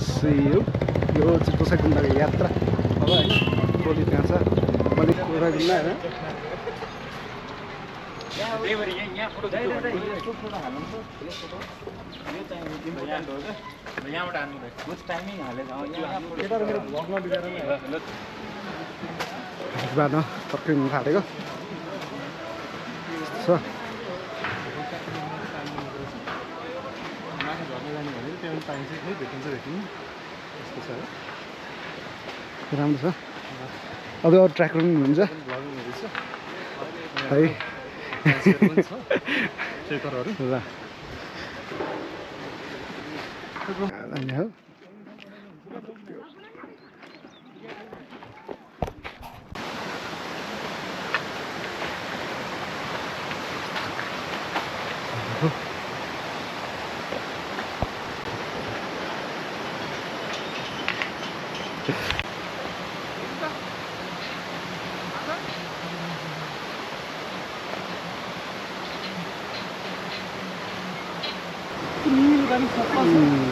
यो चाहिँ गोसाइकुण्डको यात्रा अब होइन टोली त्यहाँ छ मैले गोसाइकुण्ड होइन बाटो तर्किनु थालेको छ राम्रो छ अझ अरू ट्र्याकहरू पनि हुन्छ है हो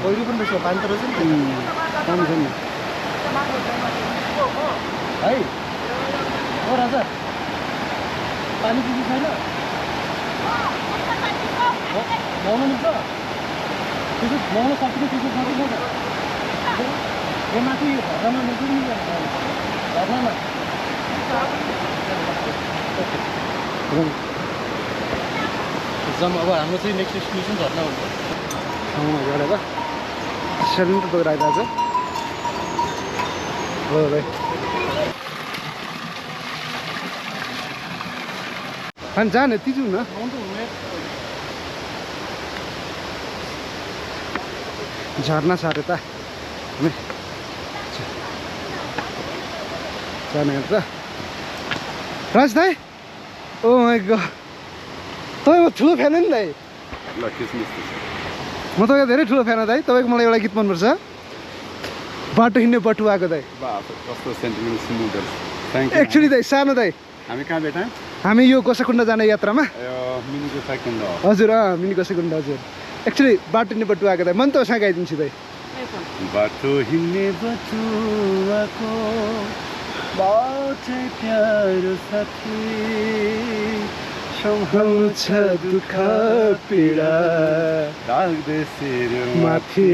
पहिरो पनि रहेछ पानी त रहेछ नि पानी छ नि है ओ राजा पानी दिनु छैन नुहाउनु मिल्छ त्यसो नुहाउन सकिन्छ त्यसो सकिन्छ यो माथि घरमा मिल्छ नि घरमा अब हाम्रो चाहिँ नेक्स्ट डेस्टिनेसन झर्ना हुन्छ गरेर सेलिङ त गइरहेको छ हो भाइ अनि जाने यति जाउँ न झर्ना छ अरे त जाने त राज दाइ ओ माइ गॉड तपाईँ ठुलो फ्यान नि दाइ म तपाईँको धेरै ठुलो फ्यान हो दाइ तपाईँको मलाई एउटा गीत मनपर्छ बाटो हिँड्ने बटुवाको दाइ एक्चुअली दाइ सानो दाइ हामी कहाँ भेटा हामी यो गोसाइकुण्ड जाने यात्रामा मिनी गोसाइकुण्ड हजुर मिनी गोसाइकुण्ड हजुर एक्चुअली बाटो हिँड्ने बटुवाको दाइ म नि तपाईँसँग गाइदिन्छु दाइ बाटो हिँड्ने बटुवाको बाटै प्यारो साथी सम्हाल्छ दुःख पीडा राख्दै शिर माथि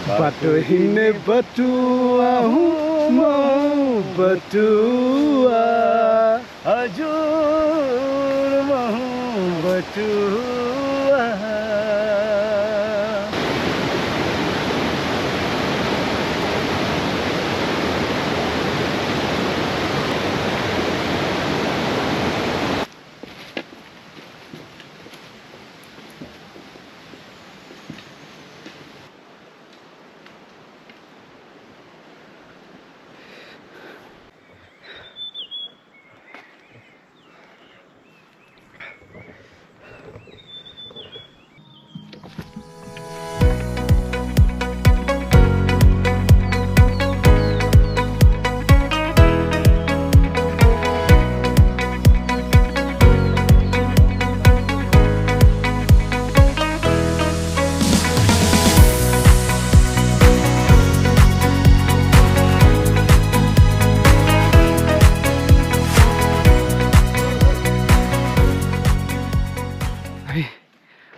बाटो हिँड्ने बटुवा हुँ म बटुवा हजुर म हुँ बटुवा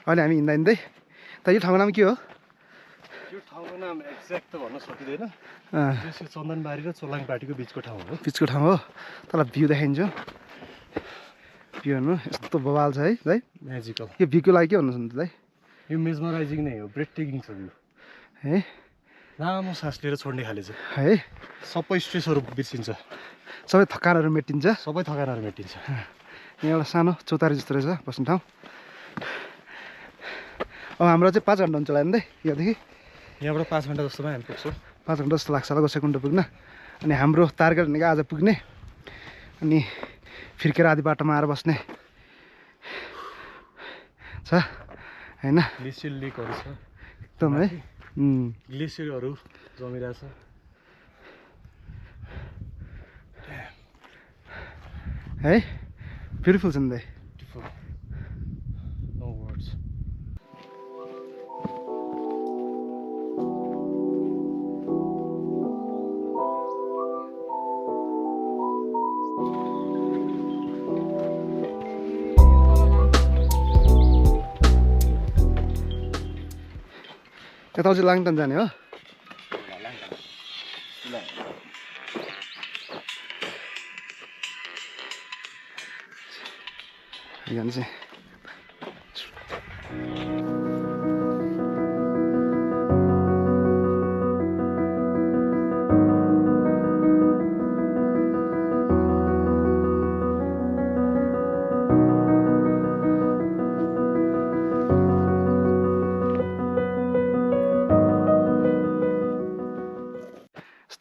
अहिले हामी हिँड्दा हिँड्दै त यो ठाउँको नाम के हो यो ठाउँको नाम एक्ज्याक्ट त भन्न सकिँदैन त्यो चन्दनबारी र चोलाङपाटीको बिचको ठाउँ हो बिचको ठाउँ हो तल भ्यू देखाइन्छ भ्यू हेर्नु यस्तो बवाल छ है दाइ म्याजिकल यो भ्यूको लागि के भन्नुहुन्छ दाइ यो मेजमराइजिङ नै हो ब्रेड टेकिङ छ भ्यू है लामो सास लिएर छोड्ने खाले छ है सबै स्ट्रेसहरू बिर्सिन्छ सबै थकानहरू मेटिन्छ सबै थकानहरू मेटिन्छ यहाँ एउटा सानो चौतारी जस्तो रहेछ बस्ने ठाउँ अब हाम्रो चाहिँ 5 घन्टा हुन्छ होला नि दाइ यहाँदेखि यहाँबाट 5 घन्टा जस्तोमा हामी पुग्छौँ 5 घन्टा जस्तो लाग्छ होला गोसाइकुण्ड पुग्न अनि हाम्रो टार्गेट भनेको आज पुग्ने अनि फिर्केर आधी बाटोमा आएर बस्ने छ हैन ग्लेसियर लेकहरू छ एकदम है ग्लेसियरहरू जमिरहेछ है ब्युटिफुल छ नि दाइ नो वर्ड्स यता चाहिँ लाङटाङ जाने हो यहाँ चाहिँ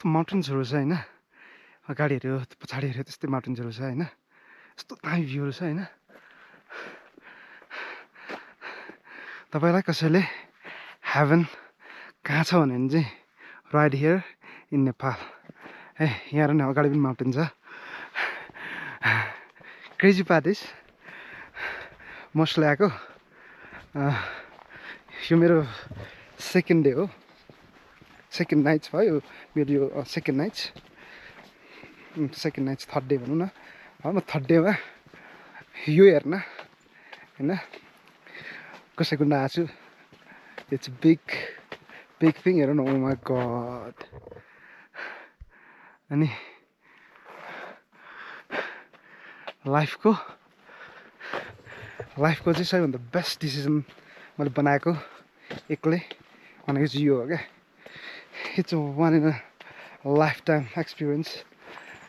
माउन्टेन्सहरू छ होइन अगाडि हेऱ्यो पछाडि हेऱ्यो त्यस्तै माउन्टेन्सहरू छ होइन यस्तो दामी भ्यूहरू छ होइन तपाईँलाई कसैले हेभन कहाँ छ भने चाहिँ राइट हियर इन नेपाल ए यहाँ नै अगाडि पनि माउन्टेन छ क्रेजी पार्ट इज मसले आएको यो मेरो सेकेन्ड डे हो सेकेन्ड नाइट्स भयो मेरो यो सेकेन्ड नाइट्स थर्ड डे भनौँ न म थर्ड डेमा यो हेर्न होइन कसैकुण्डा आएको छु इट्स बिग थिङ हेर न ओ माई गड अनि लाइफको चाहिँ सबैभन्दा बेस्ट डिसिजन मैले बनाएको एक्लै भनेको चाहिँ यो हो क्या it's one in a life time experience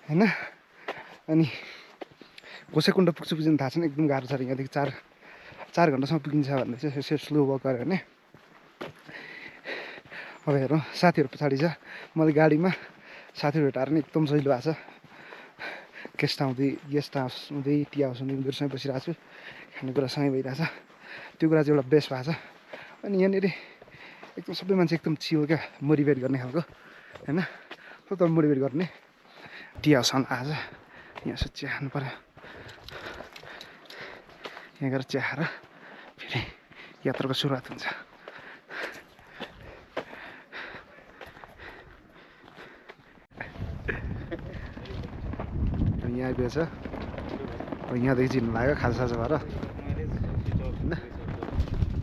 होइन अनि गोसाइकुण्ड पुग्छु थाहा छैन एकदम गाह्रो छ अरे यहाँदेखि 4 घन्टासम्म पुगिन्छ भन्दै चाहिँ यसो स्लो वक गऱ्यो भने अब हेरौँ साथीहरू पछाडि छ मैले गाडीमा साथीहरू भेटाएर नि एकदम सजिलो भएको छ गेस्ट हाउस हुँदै टी हाउस हुँदै उनीहरूसँग बसिरहेको छु खानेकुरा सँगै भइरहेछ त्यो कुरा चाहिँ एउटा बेस्ट भएको छ अनि यहाँनिर एकदम सबै मान्छे एकदम चियो क्या मोटिभेट गर्ने खालको होइन तपाईँ मोटिभेट गर्ने टी हाउससँग आज यहाँ यसो चिया खानु पऱ्यो यहाँ गएर चिया खाएर फेरि यात्राको सुरुवात हुन्छ यहाँ आइपुगेछ अब यहाँदेखि चिन्नु लाग्यो खाजासाजा भएर होइन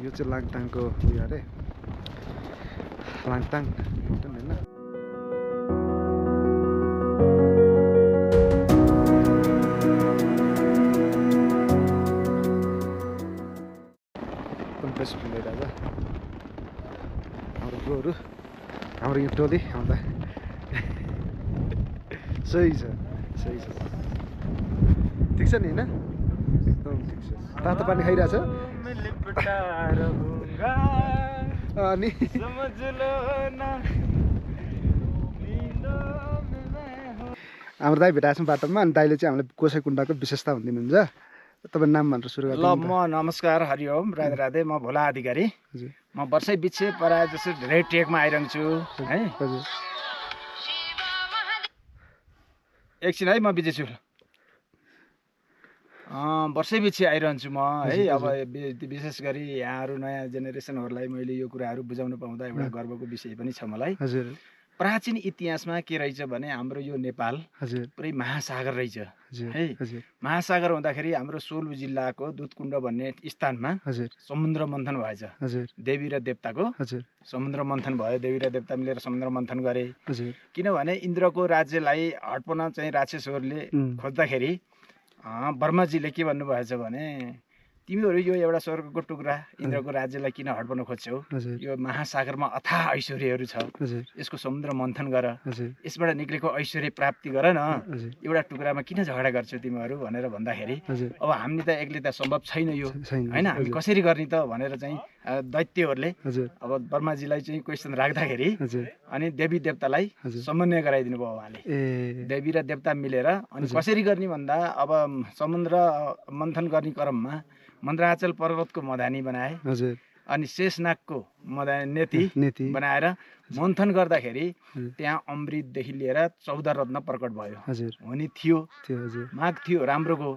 यो चाहिँ लाङटाङको उयो अरे लाङटाङ होइन बेस्ट फ्रेन्ड भइरहेछ हाम्रो ब्रोहरू हाम्रो यो टोली आउँदा सही छ ठिक छ नि होइन एकदम ठिक छ तातो पानी खाइरहेछ अनि हाम्रो दाइ भेटाएको छौँ बाटोमा अनि दाइले चाहिँ हामीलाई गोसाइकुण्डाको विशेषता भनिदिनुहुन्छ तपाईँ नाम भनेर सुरु गर्नु ल म नमस्कार हरिओम राधे राधे म भोला अधिकारी म वर्षै बिच्छे प्रायः जस्तो धेरै ट्रेकमा आइरहन्छु है एकछिन है म बिजी छु वर्षै बिच्छे आइरहन्छु म है अब विशेष गरी यहाँहरू नयाँ जेनेरेसनहरूलाई मैले यो कुराहरू बुझाउन पाउँदा एउटा गर्वको विषय पनि छ मलाई हजुर प्राचीन इतिहासमा के रहेछ भने हाम्रो यो नेपाल हजुर पुरै महासागर रहेछ है हजुर महासागर हुँदाखेरि हाम्रो सोलु जिल्लाको दुधकुण्ड भन्ने स्थानमा हजुर समुद्र मन्थन भएछ हजुर देवी र देवताको हजुर समुद्र मन्थन भयो देवी र देवता मिलेर समुद्र मन्थन गरे हजुर किनभने इन्द्रको राज्यलाई हडपन चाहिँ राक्षसहरूले खोज्दाखेरि ब्रह्माजीले के भन्नुभएछ भने तिमीहरू यो एउटा स्वर्गको टुक्रा इन्द्रको राज्यलाई किन हडपन खोज्छौ यो महासागरमा अथाह ऐश्वर्यहरू छ यसको समुद्र मन्थन गर यसबाट निक्लेको ऐश्वर्य प्राप्ति गर न एउटा टुक्रामा किन झगडा गर्छौ तिमीहरू भनेर भन्दाखेरि अब हामी त एक्लै त सम्भव छैन यो होइन हामी कसरी गर्ने त भनेर चाहिँ दैत्यहरूले अब ब्रह्माजीलाई चाहिँ क्वेसन राख्दाखेरि अनि देवी देवतालाई समन्वय गराइदिनु भयो उहाँले देवी र देवता मिलेर अनि कसरी गर्ने भन्दा अब समुद्र मन्थन गर्ने क्रममा मन्द्राचल पर्वतको मधानी बनाए अनि शेषनागको नेति बनाएर मन्थन गर्दाखेरि त्यहाँ अमृतदेखि लिएर 14 रत्न प्रकट भयो हुने थियो माग थियो राम्रोको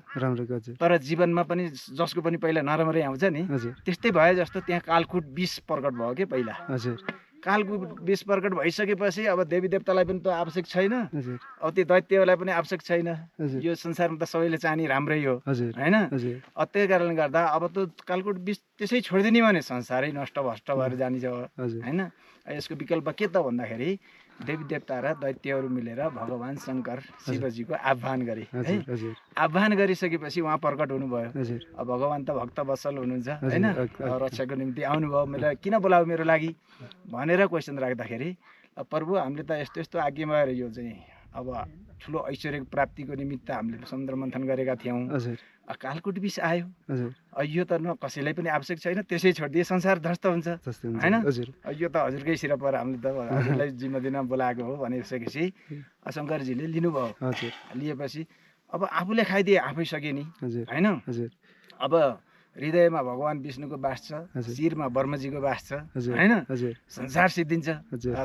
तर जीवनमा पनि जसको पनि पहिला नराम्रै आउँछ नि त्यस्तै भए जस्तो त्यहाँ कालकुट विष प्रकट भयो के पहिला कालको विष प्रकट भइसकेपछि अब देवी देवतालाई पनि त आवश्यक छैन, हजुर अब त्यो दैत्यलाई पनि आवश्यक छैन। हजुर यो संसारमा त सबैले चाहने राम्रै हो हजुर होइन। हजुर त्यही कारणले गर्दा अब त कालकोट विष त्यसै छोडिदिने भने संसारै नष्ट भष्ट भएर जाने छ हजुर होइन। यसको विकल्प के त भन्दाखेरि देवी देवता र दैत्यहरू मिलेर भगवान् शङ्कर शिवजीको आह्वान गरे है। हजुर हजुर आह्वान गरिसकेपछि उहाँ प्रकट हुनुभयो। हजुर अब भगवान् त भक्त वत्सल हुनुहुन्छ होइन, हजुर, रक्षाको निम्ति आउनुभयो। मैले किन बोलाऊ मेरो लागि भनेर क्वेसन राख्दाखेरि प्रभु हामीले त यस्तो यस्तो आज्ञा भएर यो चाहिँ अब ठुलो ऐश्वर्य प्राप्तिको निमित्त हामीले समुद्र मन्थन गरेका थियौँ, हजुर कालकोट विष आयो, हजुर यो त न कसैलाई पनि आवश्यक छैन, त्यसै छोडिदिए संसार ध्वस्त हुन्छ जस्तै हुन्छ होइन। हजुर यो त हजुरकै सिर पर हामीले त हजुरलाई जिम्मा दिन बोलाएको हो भनिसकेपछि शङ्करजीले लिनुभयो। हजुर लिएपछि अब आफूले खाइदिए आफै सके नि हजुर होइन। हजुर अब हृदयमा भगवान् विष्णुको बास छ, हजुर। शिरमा ब्रह्मजीको बास छ हजुर होइन। हजुर संसार सिद्धिन्छ। हजुर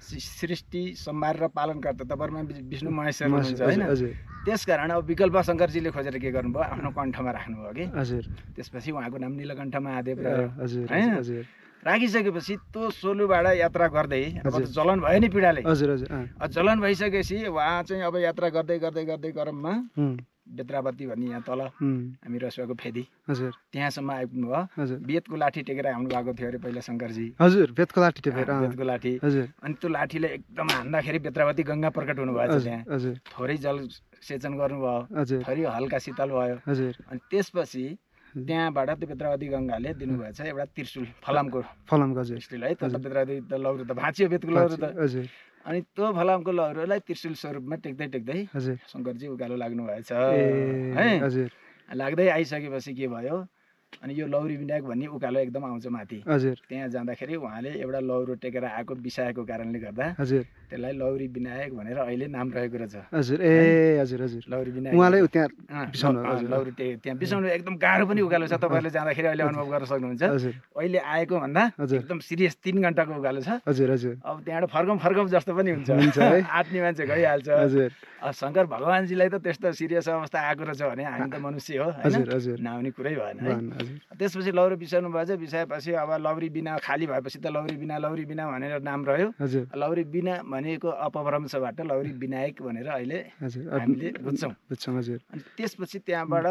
सृष्टि संहार र पालनकर्ता त ब्रह्मा विष्णु महेश्वर हुनुहुन्छ हजुर होइन। हजुर त्यसकारण अब विकल्प शङ्करजीले खोजेर के गर्नुभयो, आफ्नो कण्ठमा राख्नुभयो कि। हजुर त्यसपछि उहाँको नाम नीलकण्ठ महादेव रह्यो हजुर होइन। हजुर राखिसकेपछि त्यो सोलुबाट यात्रा गर्दै अब हजुर। त जलन भयो नि पीडाले। हजुर हजुर जलन भइसकेपछि उहाँ चाहिँ अब यात्रा गर्दै गर्दै गर्दै क्रममा बेत्रावती भन्ने यहाँ तल हामी रसुवाको फेदी हजुर त्यहाँसम्म आइपुग्नु भयो। हजुर बेतको लाठी टेकेर आउनु भएको थियो अरे पहिला शङ्करजी। हजुर बेतको लाठी टेपेर बेतको लाठी। हजुर अनि त्यो लाठीले एकदम हान्दाखेरि बेत्रावती गङ्गा प्रकट हुनुभएको छ त्यहाँ। हजुर थोरै जल सेचन गर्नुभयो, हजुर थोरै हल्का शीतल भयो। हजुर अनि त्यसपछि त्यहाँबाट त्यो बेत्रावती गङ्गाले दिनुभएछ एउटा त्रिशुल फलामको फलामको हजुर त्रिशुल है। त्यो त बेत्रावती त लौरो त भाँचियो बेतको लौरो त। हजुर अनि त्यो फलामको लौरोलाई त्रिशुल स्वरूपमा टेक्दै टेक्दै हजुर शङ्करजी उकालो लाग्नु भएछ ए है। हजुर लाग्दै आइसकेपछि के भयो, अनि यो लौरी विनायक भन्ने उकालो एकदम आउँछ माथि। हजुर त्यहाँ जाँदाखेरि उहाँले एउटा लौरो टेकेर आएको बिसाएको कारणले गर्दा हजुर त्यसलाई लौरी विनायक भनेर अहिले नाम रहेको रहेछ। हजुर ए हजुर हजुर लौरी विनायक उहाँले त्यहाँ अँ, बिसाउनु अँ, लौरी त्यहाँ बिसाउनु एकदम गाह्रो पनि उकालो छ। तपाईँहरूले जाँदाखेरि अहिले अनुभव गर्न सक्नुहुन्छ। हजुर अहिले आएको भन्दा हजुर एकदम सिरियस 3 घन्टाको उकालो छ। हजुर हजुर अब त्यहाँबाट फर्कम जस्तो पनि हुन्छ हुन्छ है। आत्मी मान्छे गइहाल्छ। हजुर शङ्कर भगवान्जीलाई त त्यस्तो सिरियस अवस्था आएको रहेछ भने हामी त मनुष्य हो हजुर होइन, हजुर नआउने कुरै भएन है। हजुर त्यसपछि लौरो बिसाउनु भएछ। बिसाएपछि अब लौरी बिना खाली भएपछि त लौरी बिना भनेर नाम रह्यो। हजुर लौरी बिना भनेको अपभ्रंशबाट लौरी विनायक भनेर अहिले हजुर हामीले बुझ्छौँ। बुझ्छौँ हजुर अनि त्यसपछि त्यहाँबाट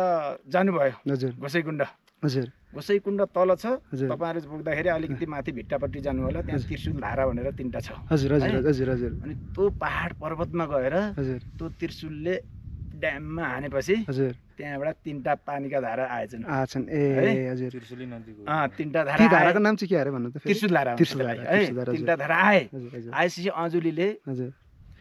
जानुभयो हजुर गोसाइकुण्ड। हजुर गोसाइकुण्ड तल छ, हजुर तपाईँहरू पुग्दाखेरि अलिकति माथि भिट्टापट्टि जानु होला, त्यहाँ त्रिशुल धारा भनेर 3टा छ। हजुर हजुर है? हजुर हजुर अनि त्यो पहाड पर्वतमा गएर हजुर त्यो त्रिशुलले ड्याममा हानेपछि हजुर त्यहाँबाट 3टा पानीका धारा आएछन्। आछन् ए हजुर 3टा धारा ती धाराको नाम चाहिँ के अरे भन्नु त फेरि? त्रिशुल धारा त्रिशुल त्यसलाई धारा, है। त्रिशुल धारा, 3टा धारा आए। हजुर हजुर आएपछि अञ्जुलीले हजुर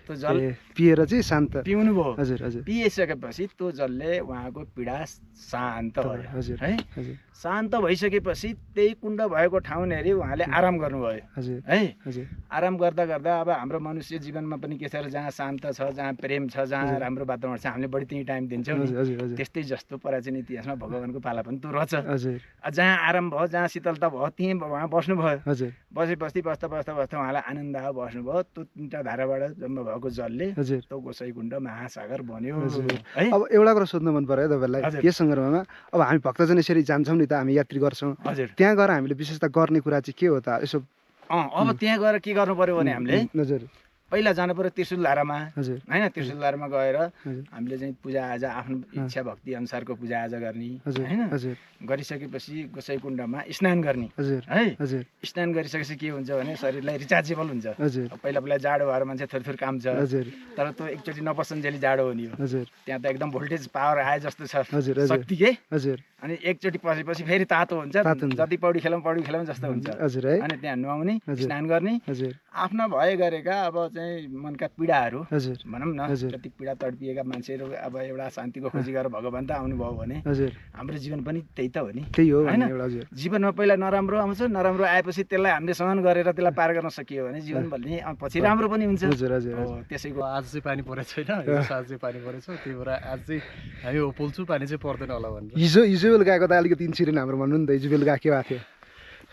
त्यो जल ए पिएर चाहिँ शान्त पिउनु भयो। हजुर हजुर पिइसकेपछि त्यो जलले उहाँको पीडा शान्त भयो हजुर है। हजुर शान्त भइसकेपछि त्यही कुण्ड भएको ठाउँ हेरी उहाँले आराम गर्नुभयो हजुर है। हजुर आराम गर्दा गर्दा अब हाम्रो मनुष्य जीवनमा पनि के छ, जहाँ शान्त छ, जहाँ प्रेम छ, जहाँ राम्रो वातावरण छ, हामीले बढी त्यही टाइम दिन्छौँ नि। हजुर हजुर हजुर त्यस्तै जस्तो प्राचीन इतिहासमा भगवान्को पाला पनि त्यो रहेछ। हजुर जहाँ आराम भयो, जहाँ शीतलता भयो, त्यहीँ उहाँ बस्नुभयो। हजुर बस्दा उहाँलाई आनन्द आयो, बस्नुभयो। त्यो 3टा धाराबाट जम्मा भएको जलले हजुर त्यो गोसाइकुण्ड महासागर बन्यो हजुर। है। अब एउटा कुरा सोध्नु मन पर्यो है तपाईँलाई हजुर। यस सन्दर्भमा। अब हामी भक्तजन यसरी जान्छौँ नि त, हामी यात्री गर्छौँ, हजुर त्यहाँ गएर हामीले विशेषता गर्ने कुरा चाहिँ के हो त यसो? अब त्यहाँ गएर के गर्नु पर्यो भने हामीले हजुर पहिला जानु पर्यो त्रिशुल धारामा हजुर होइन। त्रिशुल धारामा गएर हजुर हामीले चाहिँ पूजाआजा आफ्नो इच्छा भक्ति अनुसारको पूजाआजा गर्ने हजुर होइन। हजुर गरिसकेपछि गोसाइकुण्डमा स्नान गर्ने हजुर है। हजुर स्नान गरिसकेपछि के हुन्छ भने शरीरलाई रिचार्जेबल हुन्छ। हजुर अब पहिला जाडो भएर मान्छे थोरै काम छ, हजुर तर त्यो एकचोटि नपसन्जेली जाडो हुने हो। हजुर त्यहाँ त एकदम भोल्टेज पावर आए जस्तो छ हजुर हजुर शक्ति के। हजुर अनि एकचोटि पसेपछि फेरि तातो हुन्छ, तातो हुन्छ। जति पौडी खेलौँ जस्तो हुन्छ। हजुर है अनि त्यहाँ नुहाउने, हजुर। स्नान गर्ने, हजुर आफ्ना भए गरेका अब चाहिँ मनका पीडाहरू हजुर भनौँ न, हजुर। जति पीडा तडपिएका मान्छेहरू अब एउटा शान्तिको खोजी गरेर भगवान् त आउनुभयो भने हजुर हाम्रो जीवन पनि त्यही त हो नि त्यही हो होइन। भन्ने एउटा हजुर जीवनमा पहिला नराम्रो आउँछ, नराम्रो आएपछि त्यसलाई हामीले सहन गरेर त्यसलाई पार गर्न सकियो भने जीवन भन्ने पछि राम्रो पनि हुन्छ। हजुर हजुर हो, त्यसैको आज चाहिँ पानी परेको छैन, हिजो साँझ चाहिँ पानी परेछ, त्यही भएर आज चाहिँ हामी पोल्छु पानी चाहिँ पर्दैन होला भनेर। हिजो बेलुकाको त अलिकति इन्सिडेन्ट हाम्रो भन्नु नि त, हिजो बेलुका के भएको थियो?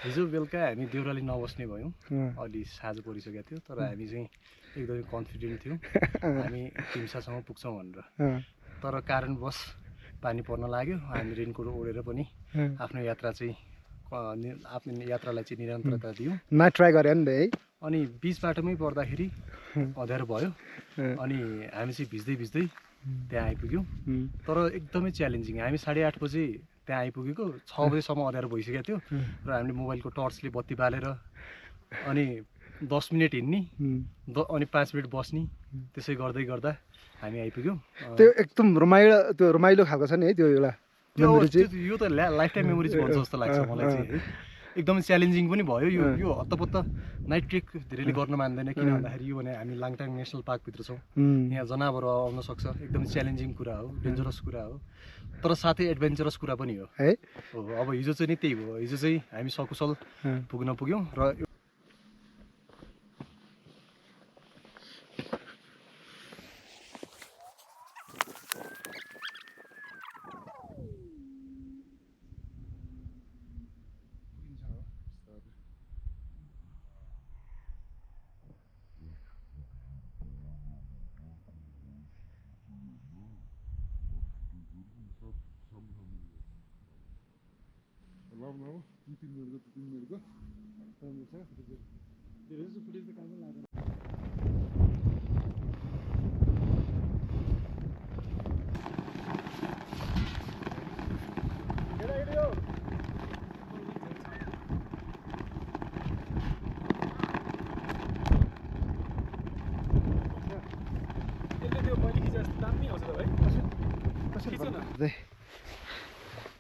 हिजो बेलुका हामी देउराली नबस्ने भयौँ, अँ, अलि साँझ परिसकेको थियो, तर हामी चाहिँ एकदमै कन्फिडेन्ट थियौँ हामी तिम्सासम्म पुग्छौँ भनेर। अँ, तर कारणवश पानी पर्न लाग्यो, हामी रेनकोट ओढेर पनि अँ, आफ्नो यात्रा चाहिँ आफ्नो यात्रालाई चाहिँ निरन्तरता दियौँ। ट्राई गरे नि है। अनि बिच बाटोमै पर्दाखेरि अँध्यारो भयो अनि हामी चाहिँ भिज्दै त्यहाँ आइपुग्यौँ। तर एकदमै च्यालेन्जिङ। हामी 8:30 बजे त्यहाँ आइपुगेको, 6 बजेसम्म अँध्यारो भइसकेको थियो र हामीले मोबाइलको टर्चले बत्ती बालेर अनि 10 मिनट हिँड्ने अनि 5 मिनट बस्ने, त्यसै गर्दै गर्दा हामी आइपुग्यौँ। त्यो एकदम रमाइलो खालको छ नि है त्यो एउटा मेमोरी चाहिँ। यो त लाइफ टाइम मेमोरिज भन्छ जस्तो लाग्छ मलाई चाहिँ है। एकदमै च्यालेन्जिङ पनि भयो यो हत्तपत्त नाइट ट्रेक धेरैले गर्न मान्दैन। किन भन्दाखेरि यो भने हामी लाङटाङ नेसनल पार्कभित्र छौँ, यहाँ जनावरहरू आउन सक्छ, एकदमै च्यालेन्जिङ कुरा हो, डेन्जरस कुरा हो, तर साथै एडभेन्चरस कुरा पनि हो है। हो अब हिजो चाहिँ नि त्यही भयो। हिजो चाहिँ हामी सकुशल पुग्यौँ र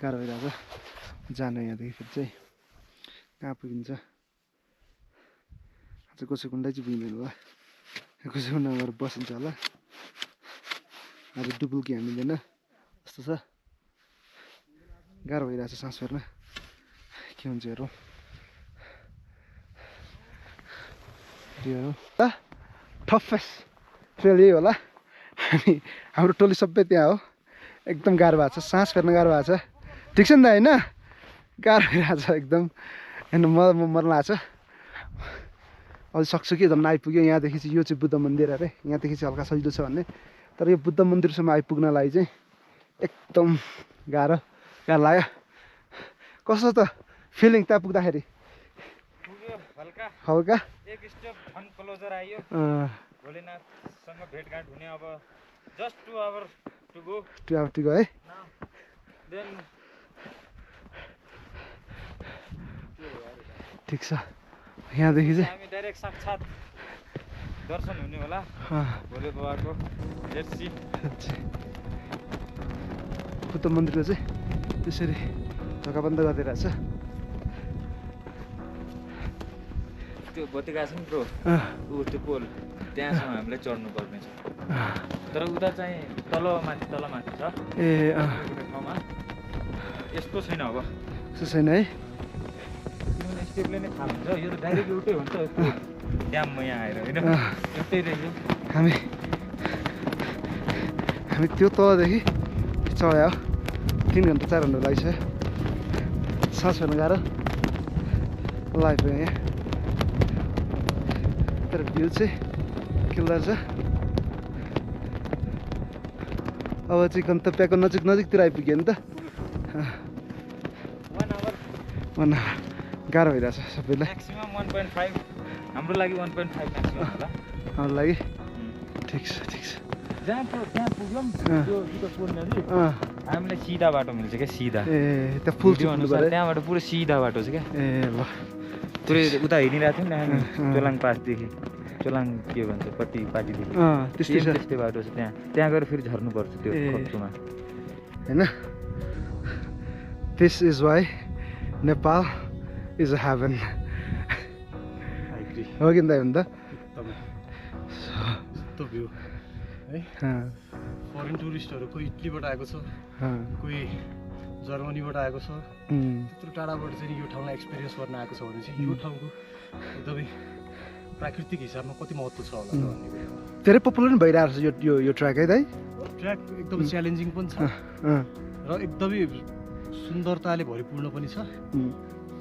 गाह्रो भइरहेको छ जानु यहाँदेखि फेरि चाहिँ कहाँ पुगिन्छ। अझ कसै कुन्डा चाहिँ पुगिँदैन होला, कसै कुन्डा गएर बसिन्छ होला। आज डुबुल्की हानिँदैन जस्तो छ। गाह्रो भइरहेको छ सास फेर्न, के हुन्छ हेरौँ। टफेस्ट ट्रेल यही होला। अनि हाम्रो टोली सबै त्यहाँ हो। एकदम गाह्रो भएको छ, सास फेर्न गाह्रो भएको छ। ठिक छ नि त होइन, गाह्रो भइरहेको छ एकदम। हेर्नु मर्न लाग्छ। अझै सक्छु कि झन् आइपुग्यो। यहाँदेखि चाहिँ यो चाहिँ बुद्ध मन्दिर अरे, यहाँदेखि चाहिँ हल्का सजिलो छ भन्ने। तर यो बुद्ध मन्दिरसम्म आइपुग्नलाई चाहिँ एकदम गाह्रो लाग्यो। कस्तो त फिलिङ त्यहाँ पुग्दाखेरि? हल्का एक स्टेप झन् क्लोजर आयो। भोलेनाथसँग भेटघाट हुने। अब just 2 hour to go. 2 hour to go है। देन ठिक छ। यहाँदेखि चाहिँ हामी डाइरेक्ट साक्षात् दर्शन हुने होला भोले बाबाको। Let's see. बुद्ध मन्दिरको चाहिँ त्यसरी ढोका बन्द गरिदिइरहेछ। त्यो बत्तीका छ नि ब्रो, त्यो पोल त्यहाँसम्म हामीलाई चढ्नु पर्ने छ। तर उता चाहिँ तल माथि छ ए ठाउँमा। यस्तो छैन अब, यस्तो छैन है। किनभने स्टेपले नै थाहा हुन्छ। यो त डाइरेक्ट एउटै हुन्छ ड्याममा यहाँ आएर होइन, एउटै रहेछ। हामी त्यो तलदेखि चढ्यो 3 घन्टा 4 घन्टा लागिसक्यो। सास फेर्न गाह्रो लाइफ यहाँ। तर भ्यू चाहिँ किल्लर छ। अब चाहिँ गन्तव्यको नजिकतिर आइपुग्यो नि त। 1 आवर गाह्रो भइरहेछ सबैलाई। म्याक्सिमम 1.5 हाम्रो लागि 1.5 म्याक्सिमम होला हाम्रो लागि। ठिक छ। जहाँ पुग्यौँ त्यो पोलनेरि हामीलाई सिधा बाटो मिल्छ क्या, सिधा। ए त्यहाँ फुल अनुसार त्यहाँबाट पुरो सिधा बाटो छ क्या। ए ल त्यो उता हिँडिरहेको थियौँ नि हामी चोलाङ पासदेखि, चोलाङ के भन्छ पार्टीदेखि त्यस्तै बाटो छ। त्यहाँ गएर फेरि झर्नुपर्छ त्यो खप्चुमा होइन। This is why Nepal is a heaven. हो कि त? यस्तो भ्यू है। फरेन टुरिस्टहरू कोही इटलीबाट आएको छ, कोही जर्मनीबाट आएको छ। त्यत्रो टाढाबाट चाहिँ यो ठाउँलाई एक्सपिरियन्स गर्न आएको छ भने चाहिँ यो ठाउँको एकदमै प्राकृतिक हिसाबमा कति महत्त्व छ होला भन्ने कुरा। धेरै पपुलर पनि भइरहेको छ यो ट्र्याक है दाइ। ट्र्याक एकदम च्यालेन्जिङ पनि छ र एकदमै सुन्दरताले भरिपूर्ण पनि छ।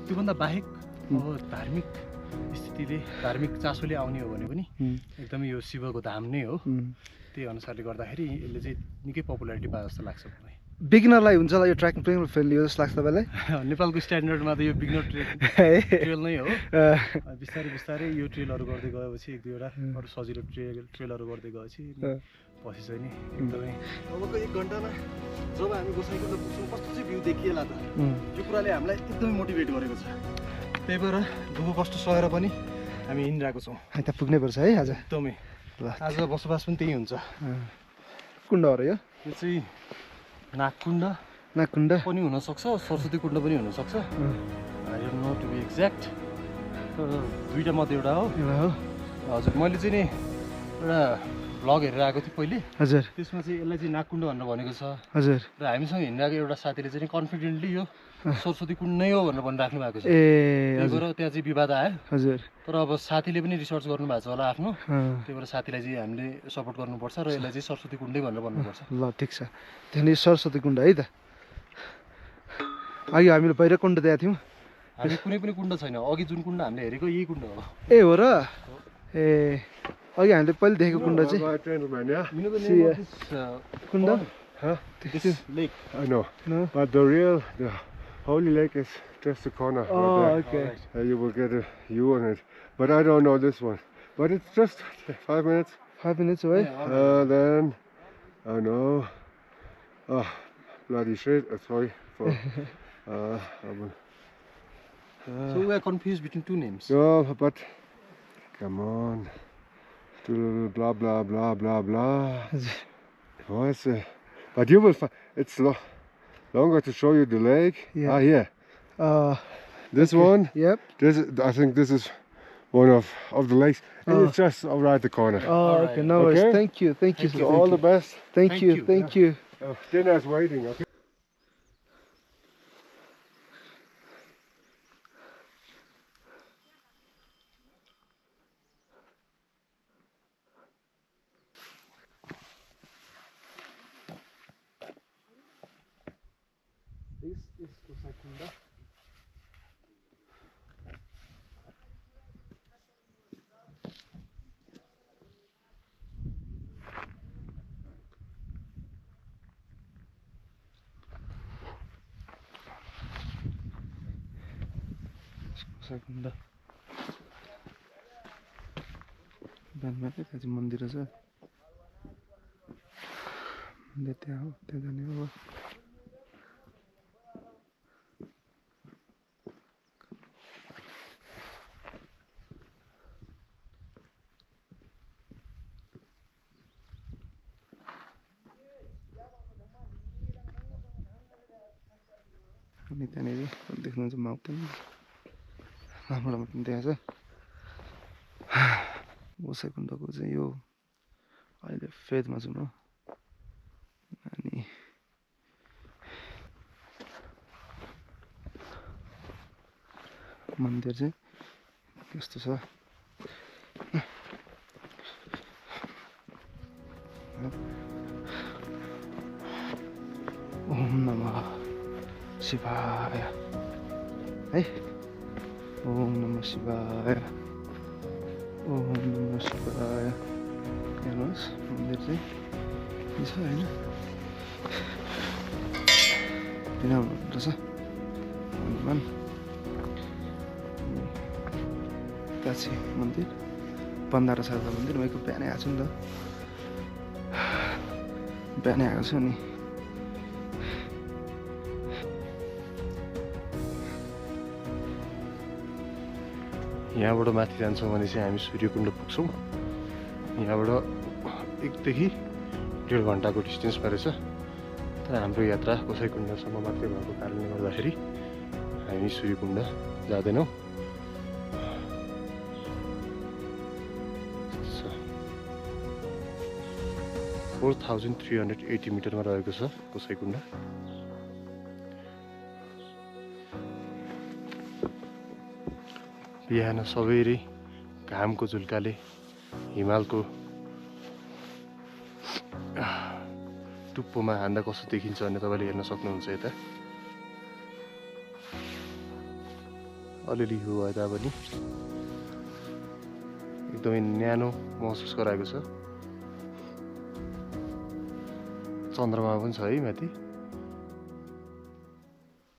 त्योभन्दा बाहेक अब धार्मिक स्थितिले, धार्मिक चासोले आउने हो भने पनि एकदमै यो शिवको धाम नै हो। त्यही अनुसारले गर्दाखेरि यसले चाहिँ निकै पपुलारिटी पाए जस्तो लाग्छ मलाई। बिगिनरलाई हुन्छ होला यो ट्रेकिङ पनि फ्रेन्डली हो जस्तो लाग्छ तपाईँलाई नेपालको स्ट्यान्डर्डमा त यो बिग्नर है ट्रेल नै हो बिस्तारै बिस्तारै यो ट्रेलहरू गर्दै गएपछि एक दुईवटा अरू सजिलो ट्रेलहरू गर्दै गएपछि पछि चाहिँ नि एकदमै अबको 1 घन्टामा जब हामी गोसाइकुण्ड पुग्छौँ कस्तो चाहिँ भ्यू देखिएला त यो कुराले हामीलाई एकदमै मोटिभेट गरेको छ त्यही भएर दुःख कष्ट सहेर पनि हामी हिँडिरहेको छौँ त्यहाँ पुग्नै पर्छ है आज एकदमै ल आज बसोबास पनि त्यही हुन्छ कुण्ड हो र यो यो चाहिँ नागकुण्ड नागकुण्ड पनि हुनसक्छ सरस्वती कुण्ड पनि हुनसक्छ I don't know to be exact दुईवटा मध्ये एउटा हो हजुर मैले चाहिँ नि एउटा भ्लग हेरेर आएको थिएँ पहिले हजुर त्यसमा चाहिँ यसलाई चाहिँ नागकुण्ड भनेर भनेको छ हजुर र हामीसँग हिँडिरहेको एउटा साथीले चाहिँ कन्फिडेन्टली यो सरस्वती कुण्ड नै हो भनेर भनिराख्नु भएको छ ए त्यही भएर त्यहाँ चाहिँ विवाद आयो हजुर तर अब साथीले पनि रिसर्च गर्नुभएको छ होला आफ्नो त्यही भएर साथीलाई चाहिँ हामीले सपोर्ट गर्नुपर्छ र यसलाई चाहिँ सरस्वती कुण्डै भनेर भन्नुपर्छ ल ठिक छ त्यहाँनिर सरस्वती कुण्ड है त अघि हामीले भैरवकुण्ड दिएको थियौँ हामी कुनै पनि कुण्ड छैन अघि जुन कुण्ड हामीले हेरेको यही कुण्ड हो ए हो र ए अघि हामीले पहिले देखेको कुण्ड चाहिँ कुण्ड लेक I know, No? but the holy lake is just the corner. Oh, right okay. there. You will get a view on it, but I don't know this one. But it's just 5 minutes. 5 minutes away. Then I know. Oh, bloody shit! Sorry for. I will. So we are confused between two names. No, but come on. Blah blah blah blah blah. What's it? But you will find it's longer to show you the lake. Yeah. Ah, here. This okay. one. Yep. I think this is one of the lakes, and it's just right the corner. Oh, Alright. okay. No worries. Okay. Thank you. Thank you. So all the best. Thank Thank you. you. Thank you. Dinner is waiting. Okay. This is Kusakunda. Kusakunda. बिहानमा चाहिँ त्यहाँ चाहिँ मन्दिर छ मन्दिर त्यहाँ हो त्यहाँ जाने हो अनि त्यहाँनिर देख्नुहुन्छ माउन्टेन राम्रो माउन्टेन त्यहाँ छ गोसाइकुण्डको चाहिँ यो अहिले फेदमा छौँ हो अनि मन्दिर चाहिँ यस्तो छ ओम नमः शिवाय है ओम नमः शिवाय ओम नमः शिवाय हेर्नुहोस् मन्दिर चाहिँ के छ होइन किन रहेछ हनुमान काशी मन्दिर पन्धार शारदा मन्दिर मैले बिहानै आएको छु नि त बिहानै आएको छु नि यहाँबाट माथि जान्छौँ भने चाहिँ हामी सूर्यकुण्ड पुग्छौँ यहाँबाट 1 देखि 1.5 घन्टाको डिस्टेन्समा रहेछ तर हाम्रो यात्रा गोसाइकुण्डसम्म मात्रै भएको कारणले गर्दाखेरि हामी सूर्यकुण्ड जाँदैनौँ 4380 मिटरमा रहेको छ गोसाइकुण्ड बिहान सबैले घामको झुल्काले हिमालको टुप्पोमा हान्दा कस्तो देखिन्छ भने तपाईँले हेर्न सक्नुहुन्छ यता अलिअलि हिउँ भए तापनि एकदमै न्यानो महसुस गराएको छ चन्द्रमा पनि छ है माथि